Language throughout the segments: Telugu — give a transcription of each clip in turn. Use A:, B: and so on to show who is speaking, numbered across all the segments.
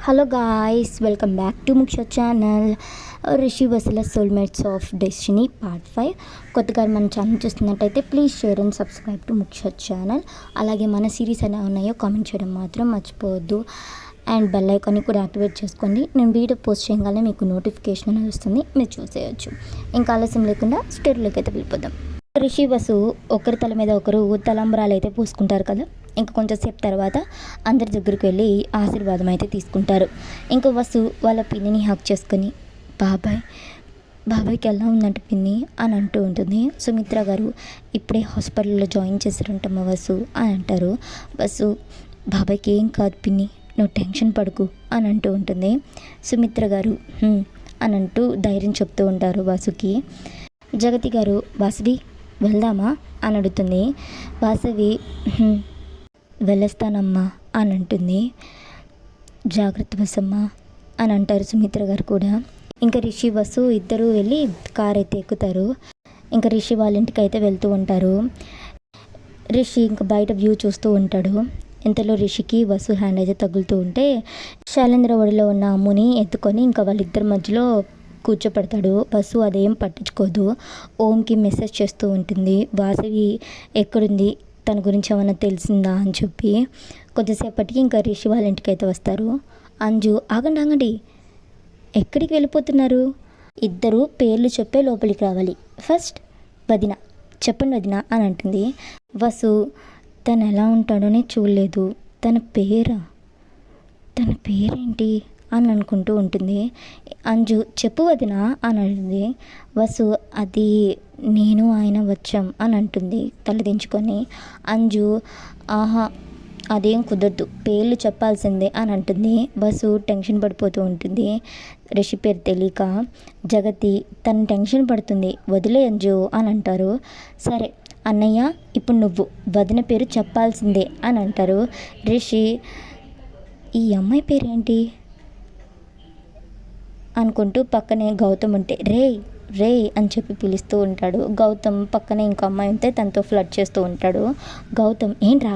A: Hello guys, welcome back to Muksha channel. Rishi వసుల సోల్మేట్స్ ఆఫ్ డెస్టినీ పార్ట్ 5. కొత్తగా మన ఛానల్ చూస్తున్నట్టయితే please share and subscribe to Muksha channel. అలాగే మన సిరీస్ ఎలా ఉన్నాయో కామెంట్ చేయడం మాత్రం మర్చిపోవద్దు. అండ్ బెల్ ఐకాన్ని కూడా యాక్టివేట్ చేసుకోండి. నేను వీడియో పోస్ట్ చేయగానే మీకు నోటిఫికేషన్ అనేది వస్తుంది, మీరు చూసేయచ్చు. ఇంకా ఆలస్యం లేకుండా స్టోరీలోకి అయితే వెళ్ళిపోదాం. రిషి వసు ఒకరి తల మీద ఒకరు తలంబరాలు అయితే పూసుకుంటారు కదా. ఇంకా కొంచెంసేపు తర్వాత అందరి దగ్గరికి వెళ్ళి ఆశీర్వాదం అయితే తీసుకుంటారు. ఇంకా వసు వాళ్ళ పిన్నిని హక్ చేసుకొని బాబాయ్కి ఎలా ఉందంటే పిన్ని అని అంటూ ఉంటుంది. సుమిత్ర గారు ఇప్పుడే హాస్పిటల్లో జాయిన్ చేశారంటమ్మా వసు అని అంటారు. వసు బాబాయ్కి ఏం కాదు పిన్ని, నువ్వు టెన్షన్ పడుకు అని అంటూ ఉంటుంది. సుమిత్ర గారు అని అంటూ ధైర్యం చెప్తూ ఉంటారు వాసుకి. జగతి గారు వాసవి వెళ్దామా అని అడుగుతుంది. వాసవి వెళ్ళొస్తానమ్మా అని అంటుంది. జాగ్రత్త వసమ్మా అని అంటారు సుమిత్ర గారు కూడా. ఇంకా రిషి వసు ఇద్దరు వెళ్ళి కార్ అయితే ఎక్కుతారు. ఇంకా రిషి వాళ్ళ ఇంటికి అయితే వెళ్తూ ఉంటారు. రిషి ఇంకా బయట వ్యూ చూస్తూ ఉంటాడు. ఇంతలో రిషికి వసు హ్యాండ్ అయితే తగులుతూ ఉంటే శైలేంద్ర ఒడిలో ఉన్న అమ్ముని ఎత్తుకొని ఇంకా వాళ్ళిద్దరి మధ్యలో కూర్చోపెడతాడు. వసు అదేం పట్టించుకోదు. ఓంకి మెసేజ్ చేస్తూ ఉంటుంది, వాసవి ఎక్కడుంది, తన గురించి ఏమైనా తెలిసిందా అని చెప్పి. కొద్దిసేపటికి ఇంకా రిషి వాళ్ళ ఇంటికి అయితే వస్తారు. అంజు ఆగండి ఎక్కడికి వెళ్ళిపోతున్నారు? ఇద్దరు పేర్లు చెప్పే లోపలికి రావాలి. ఫస్ట్ వదిన, చెప్పండి వదిన అని అంటుంది. వసు తను ఎలా ఉంటాడోనే చూడలేదు, తన పేరేంటి అని అనుకుంటూ ఉంటుంది. అంజు చెప్పు వదిన అని అంటుంది. వసు అది నేను ఆయన వచ్చాం అని అంటుంది తలదించుకొని. అంజు ఆహా అదేం కుదరదు, పేర్లు చెప్పాల్సిందే అని అంటుంది. వసు టెన్షన్ పడిపోతూ ఉంటుంది. రిషి పేరు తెలియక. జగతి తను టెన్షన్ పడుతుంది, వదిలే అంజు అని అంటారు. సరే అన్నయ్య ఇప్పుడు నువ్వు వదిన పేరు చెప్పాల్సిందే అని అంటారు. రిషి ఈ అమ్మాయి పేరేంటి అనుకుంటూ పక్కనే గౌతమ్ ఉంటే రే అని చెప్పి పిలుస్తూ ఉంటాడు. గౌతమ్ పక్కనే ఇంకో అమ్మాయి ఉంటే తనతో ఫ్లర్ట్ చేస్తూ ఉంటాడు. గౌతమ్ ఏంట్రా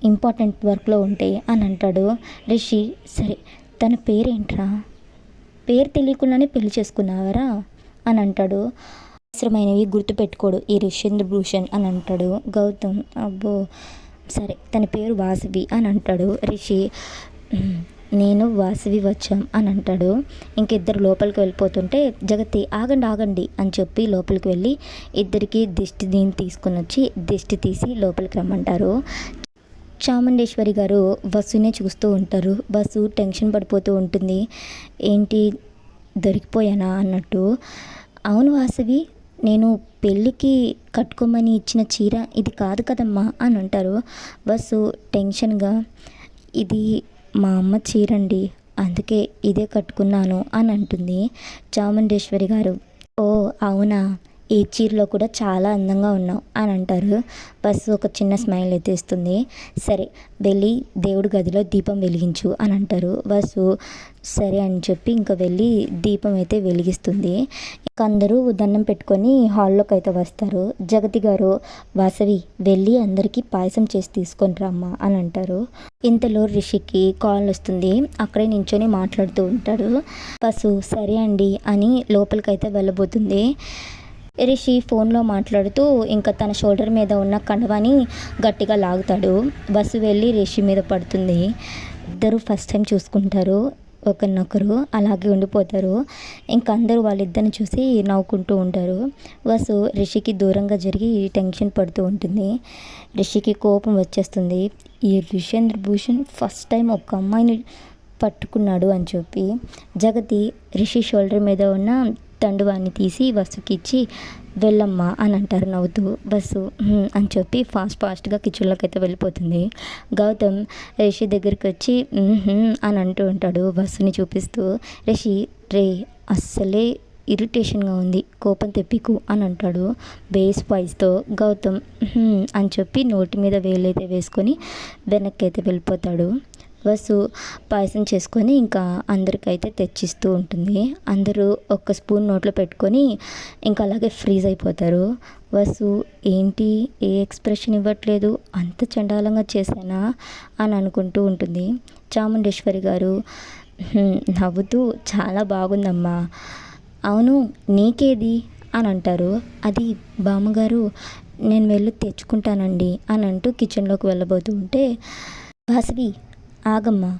A: ఇంపార్టెంట్ వర్క్లో ఉంటే అని అంటాడు. రిషి సరే తన పేరేంట్రా, పేరు తెలియకుండానే పెళ్లి చేసుకున్నావరా అని అంటాడు. అవసరమైనవి గుర్తుపెట్టుకోడు ఈ రిషేంద్ర భూషణ్ అని అంటాడు. గౌతమ్ అబ్బో సరే తన పేరు వాసవి అని అంటాడు. రిషి నేను వాసవి వచ్చాం అని అంటాడు. ఇంకిద్దరు లోపలికి వెళ్ళిపోతుంటే జగతి ఆగండి అని చెప్పి లోపలికి వెళ్ళి ఇద్దరికి దిష్టి తీసుకుని వచ్చి దిష్టి తీసి లోపలికి రమ్మంటారు. చాముండేశ్వరి గారు వసునే చూస్తూ ఉంటారు. వసు టెన్షన్ పడిపోతూ ఉంటుంది. ఏంటి దొరికిపోయానా అన్నట్టు. అవును వాసవి, నేను పెళ్ళికి కట్టుకోమని ఇచ్చిన చీర ఇది కాదు కదమ్మా అని అంటారు. వసు టెన్షన్గా ఇది మా అమ్మ చీరండి, అందుకే ఇదే కట్టుకున్నాను అని అంటుంది. చాముండేశ్వరి గారు ఓ అవునా, ఈ చీరలో కూడా చాలా అందంగా ఉన్నావు అని అంటారు. బస్సు ఒక చిన్న స్మైల్ అయితే ఇస్తుంది. సరే వెళ్ళి దేవుడి గదిలో దీపం వెలిగించు అని అంటారు. బస్సు సరే అని చెప్పి ఇంకా వెళ్ళి దీపం అయితే వెలిగిస్తుంది. ఇంకా అందరూ దండం పెట్టుకొని హాల్లోకి అయితే వస్తారు. జగతి గారు వాసవి వెళ్ళి అందరికీ పాయసం చేసి తీసుకొని రమ్మా అని అంటారు. ఇంతలో రిషికి కాల్ వస్తుంది. అక్కడే నించొని మాట్లాడుతూ ఉంటాడు. బస్సు సరే అండి అని లోపలికైతే వెళ్ళబోతుంది. రిషి ఫోన్లో మాట్లాడుతూ ఇంకా తన షోల్డర్ మీద ఉన్న కండవాని గట్టిగా లాగుతాడు. బస్సు వెళ్ళి రిషి మీద పడుతుంది. ఇద్దరు ఫస్ట్ టైం చూసుకుంటారు ఒకరినొకరు, అలాగే ఉండిపోతారు. ఇంకా అందరూ వాళ్ళిద్దరిని చూసి నవ్వుకుంటూ ఉంటారు. వసు రిషికి దూరంగా జరిగి టెన్షన్ పడుతూ ఉంటుంది. రిషికి కోపం వచ్చేస్తుంది. ఈ రిషేంద్ర భూషణ్ ఫస్ట్ టైం ఒక అమ్మాయిని పట్టుకున్నాడు అని చెప్పి. జగతి రిషి షోల్డర్ మీద ఉన్న తండువాన్ని తీసి వసుకి ఇచ్చి వెళ్ళమ్మా అని అంటారు నవ్వుతూ. బస్సు అని చెప్పి ఫాస్ట్గా కిచెన్లోకి అయితే వెళ్ళిపోతుంది. గౌతమ్ రిషి దగ్గరికి వచ్చి అని అంటూ ఉంటాడు బస్సుని చూపిస్తూ. రిషి అస్సలే ఇరిటేషన్గా ఉంది, కోపం తెప్పికు అని అంటాడు బేస్ వాయిస్తో. గౌతమ్ అని చెప్పి నోటి మీద వేలైతే వేసుకొని వెనక్కి అయితే వెళ్ళిపోతాడు. వసు పాయసం చేసుకొని ఇంకా అందరికైతే తెచ్చిస్తూ ఉంటుంది. అందరూ ఒక స్పూన్ నోట్లో పెట్టుకొని ఇంకా అలాగే ఫ్రీజ్ అయిపోతారు. వసు ఏంటి ఏ ఎక్స్ప్రెషన్ ఇవ్వట్లేదు, అంత చండాలంగా చేశానా అని అనుకుంటూ ఉంటుంది. చాముండేశ్వరి గారు నవ్వుతూ చాలా బాగుందమ్మా, అవును నీకేది అని అంటారు. అది బామ్మగారు నేను వెళ్ళి తెచ్చుకుంటానండి అని అంటూ కిచెన్లోకి వెళ్ళబోతూ ఉంటే, వాసవి ఆగమ్మా,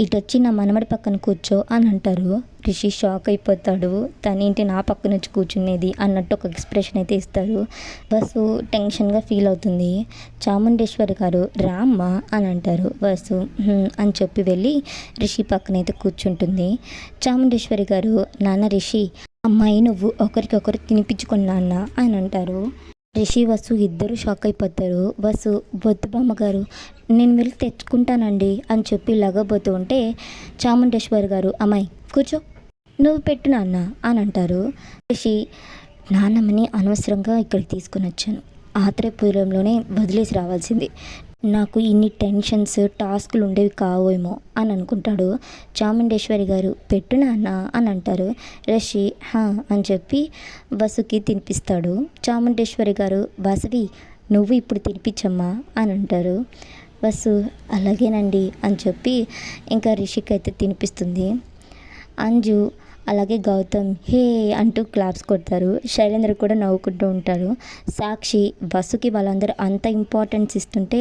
A: ఇటొచ్చి నా మనమడి పక్కన కూర్చో అని అంటారు. రిషి షాక్ అయిపోతాడు, తనేంటి నా పక్కన వచ్చి కూర్చునేది అన్నట్టు ఒక ఎక్స్ప్రెషన్ అయితే ఇస్తారు. వసు టెన్షన్గా ఫీల్ అవుతుంది. చాముండేశ్వరి గారు రామ్మా అని అంటారు. వసు అని చెప్పి వెళ్ళి రిషి పక్కనైతే కూర్చుంటుంది. చాముండేశ్వరి గారు నాన్న రిషి, అమ్మాయి నువ్వు ఒకరికొకరు తినిపించుకుని నాన్న అని అంటారు. రిషి వసు ఇద్దరు షాక్ అయిపోతారు. వసు వద్దు బామ్మగారు నేను వెళ్ళి తెచ్చుకుంటానండి అని చెప్పి లగబోతూ ఉంటే చాముండేశ్వరి గారు అమ్మాయి కూర్చో, నువ్వు పెట్టు నాన్న అని అంటారు. రిషి నాన్నమ్మని అనవసరంగా ఇక్కడికి తీసుకుని వచ్చాను, ఆత్రేయపురంలోనే వదిలేసి రావాల్సింది, నాకు ఇన్ని టెన్షన్స్ టాస్క్లు ఉండేవి కావేమో అని అనుకుంటాడు. చాముండేశ్వరి గారు పెట్టు నాన్న అని అంటారు. రిషి హా అని చెప్పి వసుకి తినిపిస్తాడు. చాముండేశ్వరి గారు వాసవి నువ్వు ఇప్పుడు తినిపించమ్మా అని అంటారు. వసు అలాగేనండి అని చెప్పి ఇంకా రిషికి అయితే తినిపిస్తుంది. అంజు అలాగే గౌతమ్ హే అంటూ క్లాప్స్ కొడతారు. శైలేంద్ర కూడా నవ్వుకుంటూ ఉంటారు. సాక్షి వసుకి వాళ్ళందరూ అంత ఇంపార్టెన్స్ ఇస్తుంటే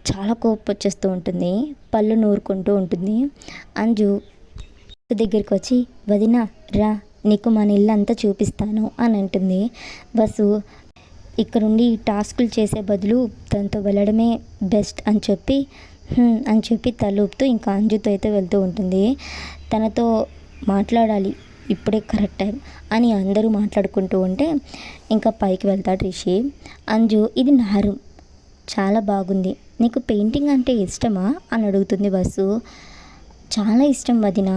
A: చాలా కోపం వచ్చేస్తూ ఉంటుంది, పళ్ళు నూరుకుంటూ ఉంటుంది. అంజు దగ్గరికి వచ్చి వదినా రా నీకు మన ఇల్లు అంతా చూపిస్తాను అని అంటుంది. వసు ఇక్కడుండి టాస్కులు చేసే బదులు తనతో వెళ్ళడమే బెస్ట్ అని చెప్పి తలూపుతూ ఇంకా అంజుతో అయితే వెళ్తూ ఉంటుంది. తనతో మాట్లాడాలి ఇప్పుడే కరెక్ట్ టైం అని అందరూ మాట్లాడుకుంటూ ఉంటే ఇంకా పైకి వెళ్తాడు రిషి. అంజు ఇది నా రూమ్, చాలా బాగుంది, నీకు పెయింటింగ్ అంటే ఇష్టమా అని అడుగుతుంది వసు. చాలా ఇష్టం వదినా,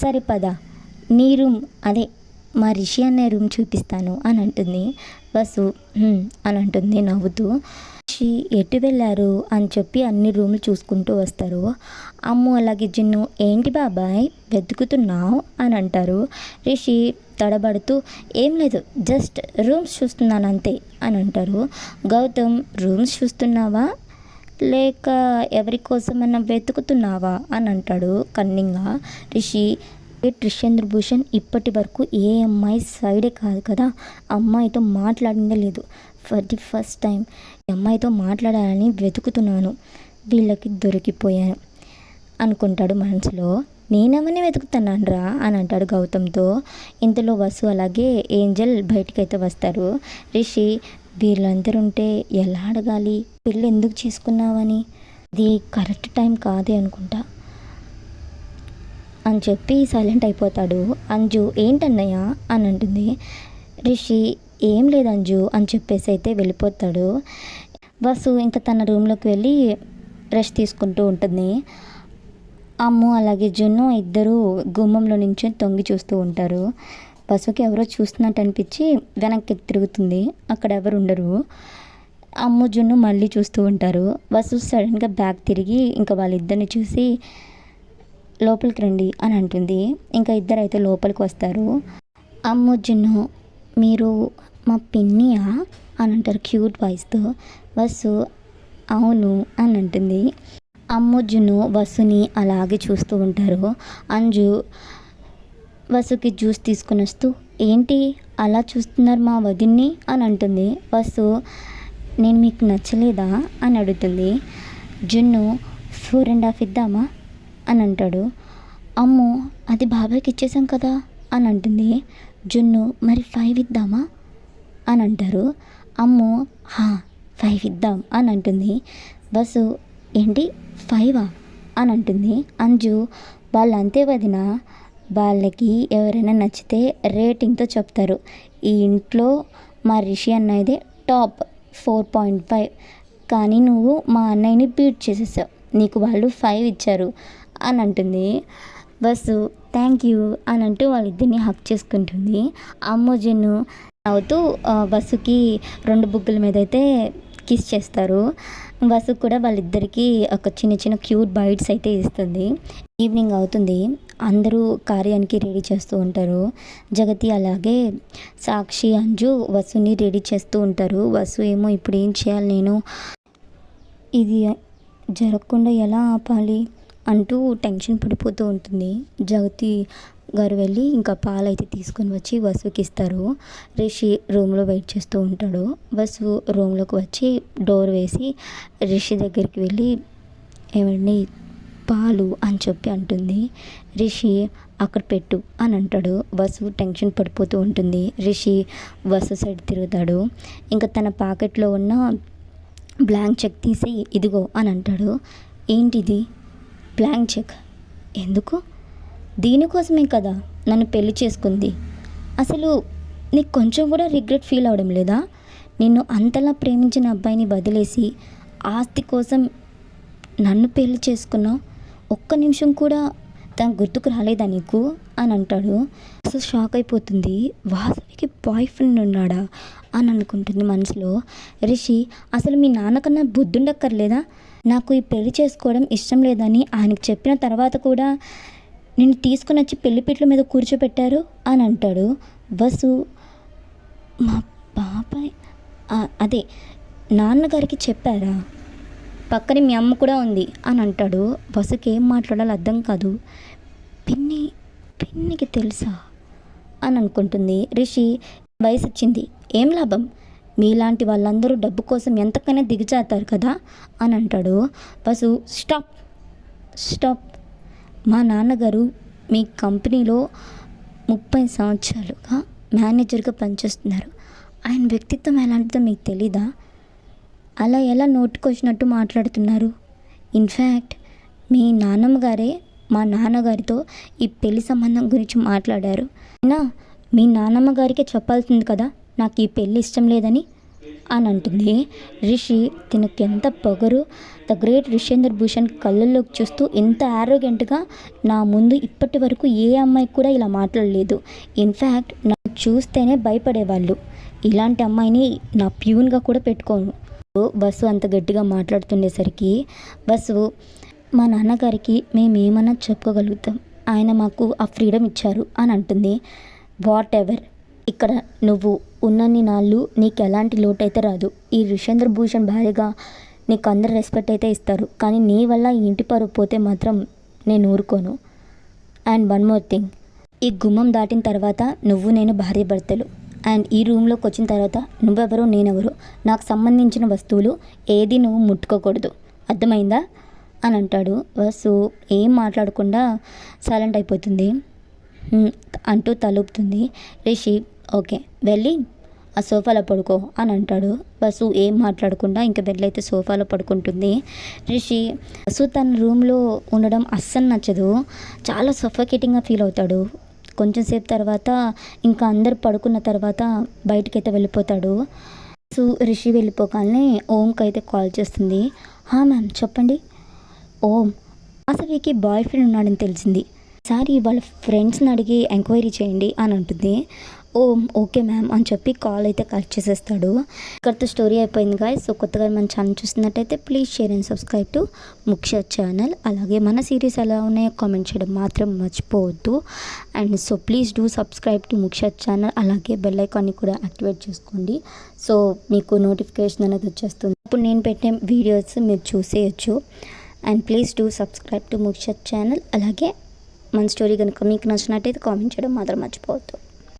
A: సరే పద నీ రూమ్ అదే మా రిషి అనే రూమ్ చూపిస్తాను అని అంటుంది. వసు అని అంటుంది నవ్వుతూ. రిషి ఎటు వెళ్ళారు అని చెప్పి అన్ని రూమ్లు చూసుకుంటూ వస్తారు. అమ్ము అలాగే జిన్ను ఏంటి బాబాయ్ వెతుకుతున్నావు అని అంటారు. రిషి తడబడుతూ ఏం లేదు జస్ట్ రూమ్స్ చూస్తున్నాను అంతే అని అంటారు. గౌతమ్ రూమ్స్ చూస్తున్నావా లేక ఎవరి కోసమన్నా వెతుకుతున్నావా అని అంటాడు కన్నింగా. రిషి త్రిషేంద్ర భూషణ్ ఇప్పటి వరకు ఏ అమ్మాయి సైడే కాదు కదా, అమ్మాయితో మాట్లాడిందే లేదు, ఫర్ ది ఫస్ట్ టైం ఈ అమ్మాయితో మాట్లాడాలని వెతుకుతున్నాను, వీళ్ళకి దొరికిపోయాను అనుకుంటాడు మనసులో. నేనేమని వెతుకుతున్నాను రా అని అంటాడు గౌతమ్తో. ఇంతలో వసు అలాగే ఏంజల్ బయటకైతే వస్తారు. రిషి వీళ్ళందరూ ఉంటే ఎలా అడగాలి, పెళ్ళి ఎందుకు చేసుకున్నావని, ఇది కరెక్ట్ టైం కాదే అనుకుంటా అని చెప్పి సైలెంట్ అయిపోతాడు. అంజు ఏంటన్నయ్య అని అంటుంది. రిషి ఏం లేదు అంజు అని చెప్పేసి అయితే వెళ్ళిపోతాడు. వసు ఇంకా తన రూమ్లోకి వెళ్ళి రెస్ట్ తీసుకుంటూ ఉంటుంది. అమ్ము అలాగే జున్ను ఇద్దరు గుమ్మంలో నుంచి తొంగి చూస్తూ ఉంటారు. వసుకి ఎవరో చూస్తున్నట్టు అనిపించి వెనక్కి తిరుగుతుంది, అక్కడ ఎవరు ఉండరు. అమ్ము జున్ను మళ్ళీ చూస్తూ ఉంటారు. వసు సడన్గా బ్యాక్ తిరిగి ఇంకా వాళ్ళిద్దరిని చూసి లోపలికి రండి అని అంటుంది. ఇంకా ఇద్దరైతే లోపలికి వస్తారు. అమ్ము జున్ను మీరు మా పిన్నియా అని అంటారు క్యూట్ వాయిస్తో. వసు అవును అని అంటుంది. అమ్ము జున్ను వసుని అలాగే చూస్తూ ఉంటారు. అంజు వసుకి జ్యూస్ తీసుకుని వస్తూ ఏంటి అలా చూస్తున్నారు మా వదిన్ని అని అంటుంది. వసు నేను మీకు నచ్చలేదా అని అడుగుతుంది. జున్ను 4.5 ఇద్దామా అని అంటాడు. అమ్ము అది బాబాయ్కి ఇచ్చేసాం కదా అని అంటుంది. జున్ను మరి 5 ఇద్దామా అని అంటారు. అమ్ము 5 ఇద్దాం అని అంటుంది. వసు ఏంటి 5 అని అంటుంది. అంజు వాళ్ళంతే వదిన, వాళ్ళకి ఎవరైనా నచ్చితే రేటింగ్తో చెప్తారు, ఈ ఇంట్లో మా రిషి అన్నయ్యదే టాప్ 4.5, కానీ నువ్వు మా అన్నయ్యని బీట్ చేసేసావు, నీకు వాళ్ళు 5 ఇచ్చారు అని అంటుంది. బస్సు థ్యాంక్ యూ అని అంటూ వాళ్ళిద్దరిని హక్ చేసుకుంటుంది. అమ్ము జున్ను నవ్వుతూ బస్సుకి 2 బుగ్గల మీద అయితే కిస్ చేస్తారు. బస్సు కూడా వాళ్ళిద్దరికీ ఒక చిన్న చిన్న క్యూట్ బైట్స్ అయితే ఇస్తుంది. ఈవినింగ్ అవుతుంది, అందరూ కార్యానికి రెడీ చేస్తూ ఉంటారు. జగతి అలాగే సాక్షి అంజు వసుని రెడీ చేస్తూ ఉంటారు. వసు ఏమో ఇప్పుడు ఏం చేయాలి నేను, ఇది జరగకుండా ఎలా ఆపాలి అంటూ టెన్షన్ పడిపోతూ ఉంటుంది. జగతి గారు వెళ్ళి ఇంకా పాలైతే తీసుకొని వచ్చి వసుకి ఇస్తారు. రిషి రూమ్లో వెయిట్ చేస్తూ ఉంటాడు. వసు రూమ్లోకి వచ్చి డోర్ వేసి రిషి దగ్గరికి వెళ్ళి ఏమండి పాలు అని చెప్పి అంటుంది. రిషి అక్కడ పెట్టు అని అంటాడు. వసు టెన్షన్ పడిపోతూ ఉంటుంది. రిషి వసు సైడ్ తిరుగుతాడు. ఇంకా తన పాకెట్లో ఉన్న బ్లాంక్ చెక్ తీసి ఇదిగో అని అంటాడు. ఏంటిది బ్లాంక్ చెక్? ఎందుకు? దీనికోసమే కదా నన్ను పెళ్లి చేసుకుంది. అసలు నీకు కొంచెం కూడా రిగ్రెట్ ఫీల్ అవడం లేదా? నిన్ను అంతలా ప్రేమించిన అబ్బాయిని వదిలేసి ఆస్తి కోసం నన్ను పెళ్లి చేసుకున్నావు. ఒక్క నిమిషం కూడా తన గుర్తుకు రాలేదా నీకు అని అంటాడు. అసలు షాక్ అయిపోతుంది. వాసవికి బాయ్ ఫ్రెండ్ ఉన్నాడా అని అనుకుంటుంది మనసులో. రిషి అసలు మీ నాన్నకన్నా బుద్ధుండక్కర్లేదా? నాకు ఈ పెళ్లి చేసుకోవడం ఇష్టం లేదని ఆయనకు చెప్పిన తర్వాత కూడా నిన్ను తీసుకుని వచ్చి పెళ్లిపీటల మీద కూర్చోపెట్టారు అని అంటాడు. వసు మా బాబాయ్ అదే నాన్నగారికి చెప్పారా? పక్కనే మీ అమ్మ కూడా ఉంది అని అంటాడు. వసుకి ఏం మాట్లాడాలో అర్థం కాదు. పిన్నికి తెలుసా అని అనుకుంటుంది. రిషి వయసు వచ్చింది, ఏం లాభం, మీలాంటి వాళ్ళందరూ డబ్బు కోసం ఎంతకైనా దిగజారుతారు కదా అని అంటాడు. వసు స్టాప్, మా నాన్నగారు మీ కంపెనీలో 30 సంవత్సరాలుగా మేనేజర్గా పనిచేస్తున్నారు. ఆయన వ్యక్తిత్వం ఎలాంటిదో మీకు తెలీదా? అలా ఎలా నోటుకొచ్చినట్టు మాట్లాడుతున్నారు? ఇన్ఫ్యాక్ట్ మీ నాన్నమ్మ గారే మా నాన్నగారితో ఈ పెళ్లి సంబంధం గురించి మాట్లాడారు. అయినా మీ నాన్నమ్మ గారికే చెప్పాల్సింది కదా నాకు ఈ పెళ్ళి ఇష్టం లేదని అని అంటుంది. రిషి తినకి ఎంత పొగరు. ద గ్రేట్ రిషేందర్ భూషణ్ కళ్ళల్లోకి చూస్తూ ఎంత యారోగెంట్గా నా ముందు ఇప్పటి వరకు ఏ అమ్మాయి కూడా ఇలా మాట్లాడలేదు. ఇన్ఫ్యాక్ట్ నన్ను చూస్తేనే భయపడేవాళ్ళు. ఇలాంటి అమ్మాయిని నా ప్యూన్గా కూడా పెట్టుకోను. బస్సు అంత గట్టిగా మాట్లాడుతుండేసరికి బస్సు మా నాన్నగారికి మేమేమన్నా చెప్పుకోగలుగుతాం, ఆయన మాకు ఆ ఫ్రీడమ్ ఇచ్చారు అని అంటుంది. వాట్ ఎవర్, ఇక్కడ నువ్వు ఉన్నన్ని నాళ్ళు నీకు ఎలాంటి లోటు అయితే రాదు. ఈ రిషేంద్ర భూషణ్ భార్యగా నీకు అందరు రెస్పెక్ట్ అయితే ఇస్తారు, కానీ నీ వల్ల ఈ ఇంటి పరువు పోతే మాత్రం నేను ఊరుకోను. అండ్ వన్ మోర్ థింగ్, ఈ గుమ్మం దాటిన తర్వాత నువ్వు నేను భార్య భర్తలు. అండ్ ఈ రూమ్లోకి వచ్చిన తర్వాత నువ్వెవరో నేనెవరో నాకు సంబంధించిన వస్తువులు ఏది నువ్వు ముట్టుకోకూడదు, అర్థమైందా అని అంటాడు. వసు ఏం మాట్లాడకుండా సైలెంట్ అయిపోతుంది. అంటూ తలుపుతుంది. రిషి ఓకే వెళ్ళి ఆ సోఫాలో పడుకో అని అంటాడు. వసు ఏం మాట్లాడకుండా ఇంకా వెళ్ళైతే సోఫాలో పడుకుంటుంది. రిషి వసు తన రూమ్లో ఉండడం అస్సలు నచ్చదు. చాలా సఫోకేటింగ్గా ఫీల్ అవుతాడు. కొంచెం సేపు తర్వాత ఇంకా అందరు పడుకున్న తర్వాత బయటకైతే వెళ్ళిపోతాడు. సో రిషి వెళ్ళిపోగానే ఓంకి అయితే కాల్ చేస్తుంది. మ్యామ్ చెప్పండి. ఓం వాసవికి బాయ్ ఫ్రెండ్ ఉన్నాడని తెలిసింది, సారీ వాళ్ళ ఫ్రెండ్స్ని అడిగి ఎంక్వైరీ చేయండి అని అంటుంది. ఓం ఓకే మ్యామ్ అని చెప్పి కాల్ అయితే కట్ చేసేస్తాడు. ఇక్కడితో స్టోరీ అయిపోయింది గాయ్స్. సో కొత్తగా మన ఛానల్ చూస్తున్నట్టయితే please share and subscribe to Muksha channel. అలాగే మన సిరీస్ ఎలా ఉన్నాయో కామెంట్ చేయడం మాత్రం మర్చిపోవద్దు. And so please do subscribe to Muksha channel. అలాగే బెల్ ఐకాన్ని కూడా యాక్టివేట్ చేసుకోండి. సో మీకు నోటిఫికేషన్ అనేది వచ్చేస్తుంది. ఇప్పుడు నేను పెట్టే వీడియోస్ మీరు చూసేయచ్చు. And please do subscribe to Muksha channel. అలాగే మన స్టోరీ కనుక మీకు నచ్చినట్టయితే కామెంట్ చేయడం మాత్రం మర్చిపోవద్దు.